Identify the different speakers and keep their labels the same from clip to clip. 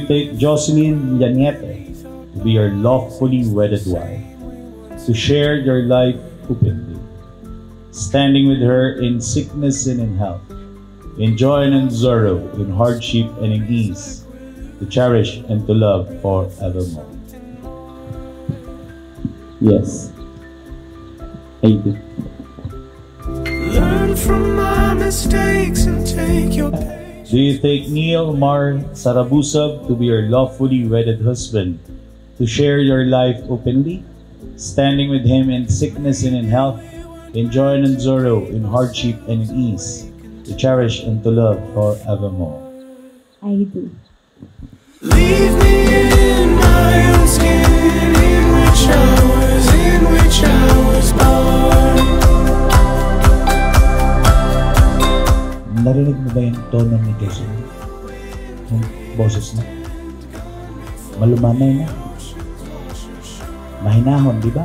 Speaker 1: you take Jocelyn Llaniete to be your lawfully wedded wife, to share your life openly, standing with her in sickness and in health, in joy and in sorrow, in hardship and in ease, to cherish and to love forevermore?
Speaker 2: Yes, I do.
Speaker 3: Learn from my mistakes and take your pain.
Speaker 1: Do you take Neil Mar Sarabusab to be your lawfully wedded husband, to share your life openly, standing with him in sickness and in health, in joy and in sorrow, in hardship and in ease, to cherish and to love forevermore?
Speaker 4: I do.
Speaker 3: Leave me in my own skin, in which I was born.
Speaker 1: Narinig mo ba yung tono ni Jocelyn? Yung boses na? Malumanay na. Mahinahon, di ba?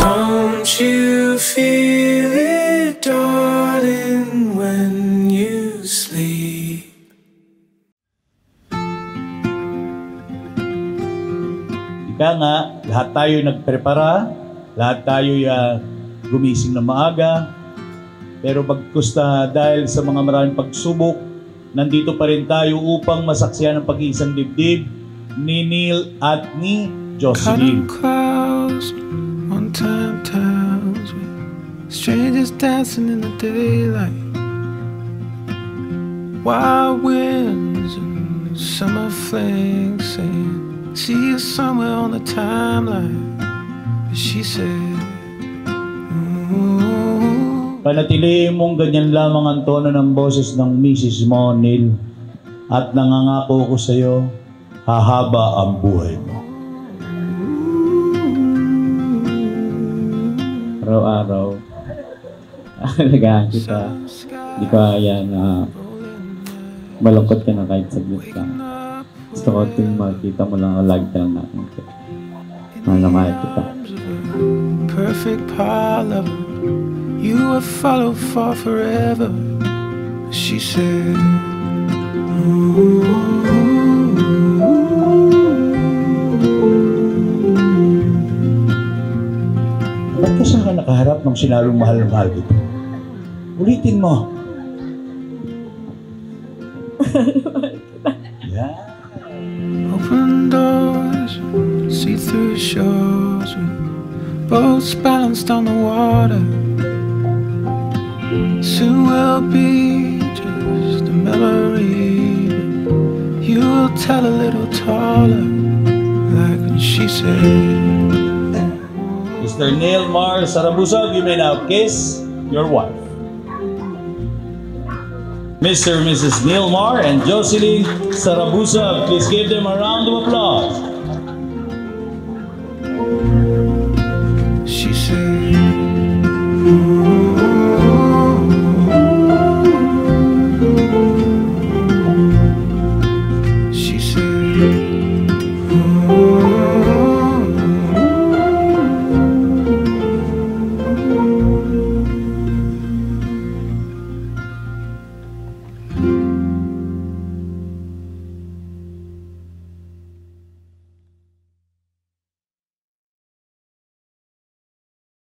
Speaker 3: Don't you feel it, darling, when you sleep?
Speaker 1: Ika nga, lahat tayo nagprepara, lahat tayo gumising na maaga, pero bagkusta dahil sa mga maraming pagsubok, nandito pa rin tayo upang masaksihan ang pag-iisang dibdib ni Neil at ni Jocelyn.
Speaker 3: Clouds, one-time towns, strangers dancing in the daylight, wild winds and summer flings saying, see you somewhere on the timeline. But she said,
Speaker 1: Panatilihin mong ganyan lamang ang tono ng boses ng Mrs. mo, Neil, at nangangako ko sa iyo, hahaba ang buhay mo.
Speaker 2: Araw-araw, alagaan kita. Hindi ko kaya na malungkot ka na kahit saglit lang. Gusto ko tuwing makita mo lang, lagi ka lang natin. Mahal na mahal kita.
Speaker 3: perfect pile of you would follow for forever. She said,
Speaker 1: Ba't ka sa akin nakaharap ng sinabing mahal na mahal kita? Ulitin mo. Yeah.
Speaker 3: open doors, see through shores, boats balanced on the water. Soon we'll be just a memory. You will tell a little taller, like when she said,
Speaker 1: Mr. Neil Mar Sarabusab, you may now kiss your wife. Mr. and Mrs. Neil Mar and Jocelyn Sarabusab, please give them a round of applause.